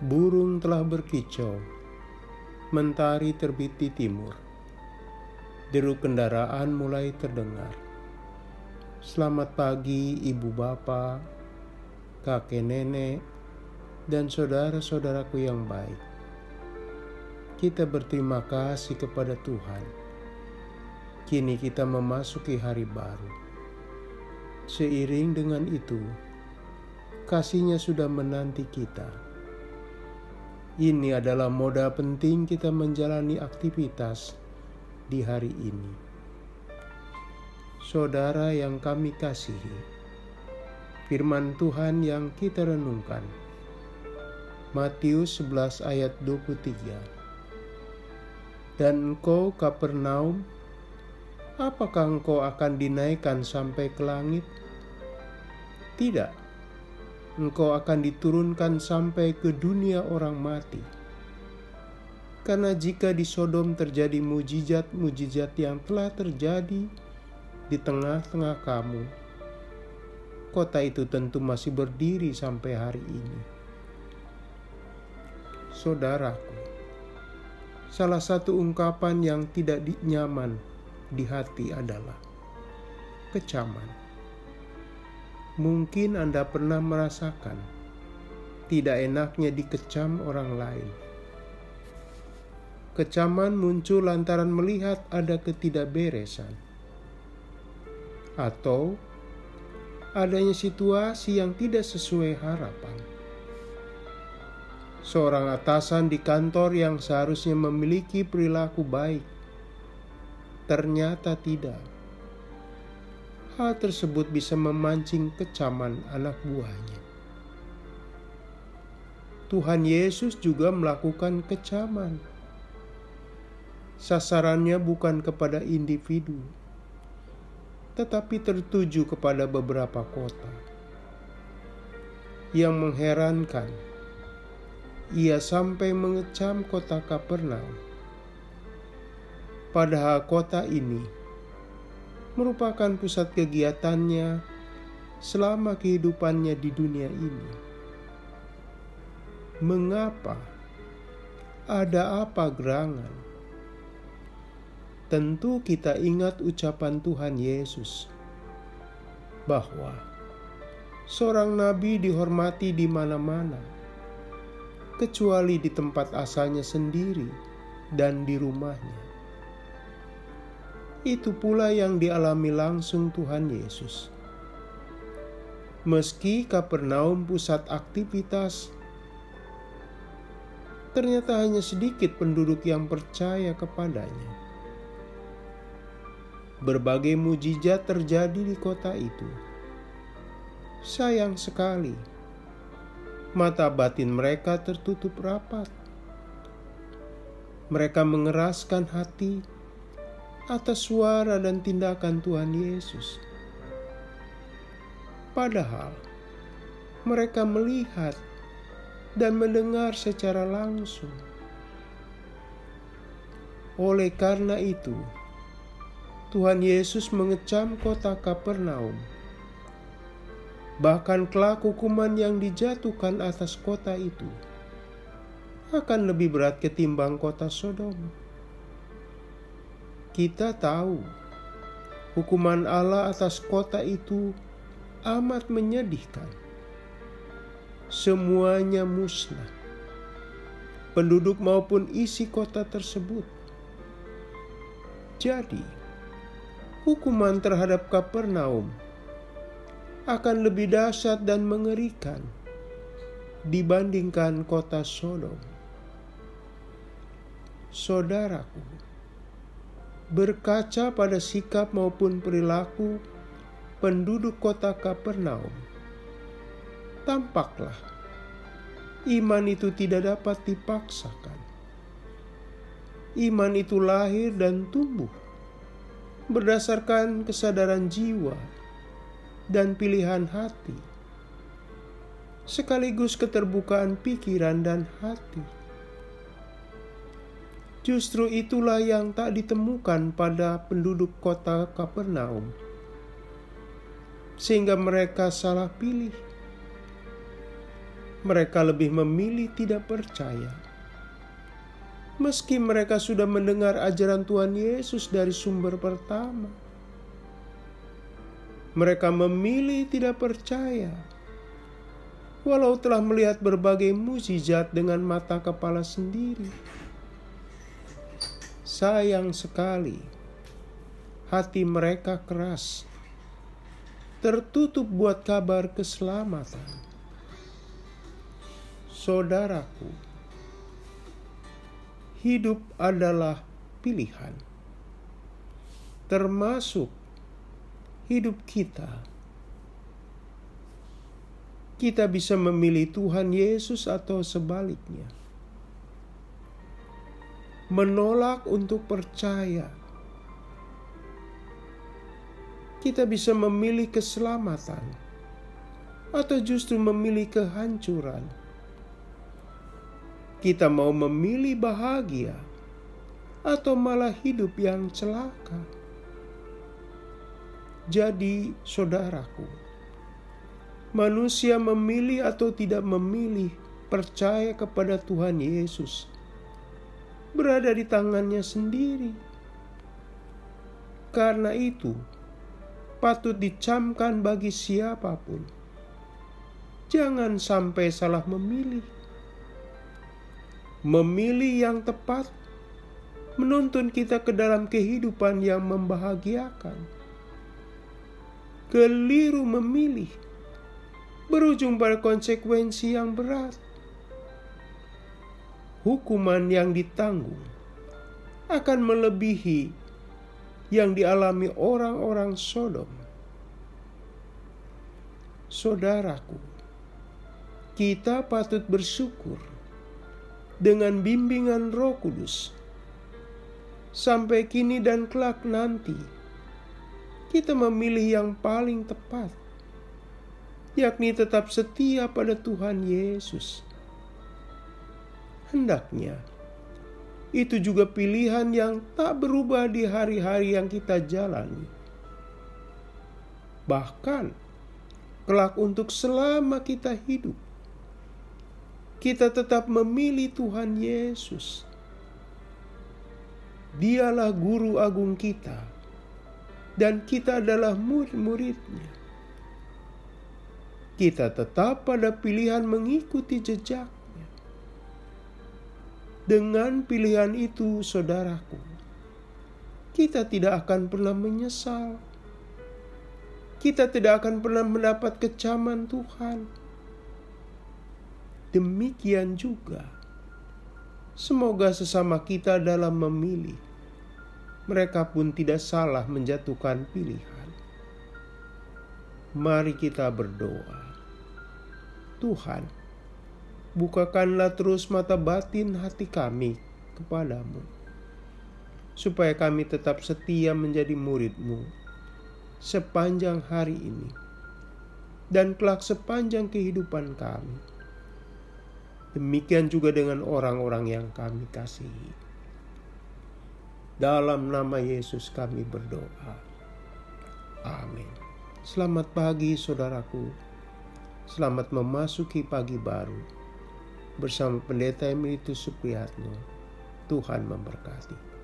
Burung telah berkicau, mentari terbit di timur. Deru kendaraan mulai terdengar. Selamat pagi ibu bapa, kakek nenek, dan saudara-saudaraku yang baik. Kita berterima kasih kepada Tuhan. Kini kita memasuki hari baru. Seiring dengan itu, kasih-Nya sudah menanti kita. Ini adalah modal penting kita menjalani aktivitas di hari ini. Saudara yang kami kasihi, firman Tuhan yang kita renungkan, Matius 11 ayat 23. Dan engkau Kapernaum, apakah engkau akan dinaikkan sampai ke langit? Tidak, engkau akan diturunkan sampai ke dunia orang mati. Karena jika di Sodom terjadi mujizat-mujizat yang telah terjadi di tengah-tengah kamu, kota itu tentu masih berdiri sampai hari ini. Saudaraku, salah satu ungkapan yang tidak nyaman di hati adalah kecaman. Mungkin Anda pernah merasakan tidak enaknya dikecam orang lain. Kecaman muncul lantaran melihat ada ketidakberesan atau adanya situasi yang tidak sesuai harapan. Seorang atasan di kantor yang seharusnya memiliki perilaku baik, ternyata tidak. Hal tersebut bisa memancing kecaman anak buahnya. Tuhan Yesus juga melakukan kecaman. Sasarannya bukan kepada individu, tetapi tertuju kepada beberapa kota. Yang mengherankan, ia sampai mengecam kota Kapernaum. Padahal kota ini merupakan pusat kegiatannya selama kehidupannya di dunia ini. Mengapa? Ada apa gerangan? Tentu kita ingat ucapan Tuhan Yesus bahwa seorang nabi dihormati di mana-mana, kecuali di tempat asalnya sendiri dan di rumahnya. Itu pula yang dialami langsung Tuhan Yesus. Meski Kapernaum pusat aktivitas, ternyata hanya sedikit penduduk yang percaya kepadanya. Berbagai mujizat terjadi di kota itu. Sayang sekali, mata batin mereka tertutup rapat. Mereka mengeraskan hati atas suara dan tindakan Tuhan Yesus. Padahal mereka melihat dan mendengar secara langsung. Oleh karena itu, Tuhan Yesus mengecam kota Kapernaum. Bahkan kelak hukuman yang dijatuhkan atas kota itu akan lebih berat ketimbang kota Sodom. Kita tahu hukuman Allah atas kota itu amat menyedihkan. Semuanya musnah, penduduk maupun isi kota tersebut. Jadi, hukuman terhadap Kapernaum akan lebih dahsyat dan mengerikan dibandingkan kota Sodom. Saudaraku, berkaca pada sikap maupun perilaku penduduk kota Kapernaum, tampaklah iman itu tidak dapat dipaksakan. Iman itu lahir dan tumbuh berdasarkan kesadaran jiwa dan pilihan hati, sekaligus keterbukaan pikiran dan hati. Justru itulah yang tak ditemukan pada penduduk kota Kapernaum, sehingga mereka salah pilih. mereka lebih memilih tidak percaya. Meski mereka sudah mendengar ajaran Tuhan Yesus dari sumber pertama, mereka memilih tidak percaya. Walau telah melihat berbagai mukjizat dengan mata kepala sendiri. Sayang sekali, hati mereka keras, tertutup buat kabar keselamatan. Saudaraku, hidup adalah pilihan, termasuk hidup kita. Kita bisa memilih Tuhan Yesus atau sebaliknya. Menolak untuk percaya. Kita bisa memilih keselamatan atau justru memilih kehancuran. Kita mau memilih bahagia atau malah hidup yang celaka. Jadi, saudaraku, manusia memilih atau tidak memilih percaya kepada Tuhan Yesus berada di tangannya sendiri. Karena itu, patut dicamkan bagi siapapun. Jangan sampai salah memilih. Memilih yang tepat menuntun kita ke dalam kehidupan yang membahagiakan. Keliru memilih berujung pada konsekuensi yang berat. Hukuman yang ditanggung akan melebihi yang dialami orang-orang Sodom. Saudaraku, kita patut bersyukur dengan bimbingan Roh Kudus. Sampai kini dan kelak nanti, kita memilih yang paling tepat, yakni tetap setia pada Tuhan Yesus. Hendaknya itu juga pilihan yang tak berubah di hari-hari yang kita jalani. Bahkan, kelak untuk selama kita hidup, kita tetap memilih Tuhan Yesus. Dialah guru agung kita, dan kita adalah murid-muridnya. Kita tetap pada pilihan mengikuti jejaknya. Dengan pilihan itu, saudaraku, kita tidak akan pernah menyesal. Kita tidak akan pernah mendapat kecaman Tuhan. Demikian juga, semoga sesama kita dalam memilih, mereka pun tidak salah menjatuhkan pilihan. Mari kita berdoa. Tuhan, bukakanlah terus mata batin hati kami kepadamu, supaya kami tetap setia menjadi murid-Mu sepanjang hari ini dan kelak sepanjang kehidupan kami. Demikian juga dengan orang-orang yang kami kasihi. Dalam nama Yesus kami berdoa. Amin. Selamat pagi saudaraku. Selamat memasuki pagi baru. Bersama Pendeta Emeritus Supriyatno. Tuhan memberkati.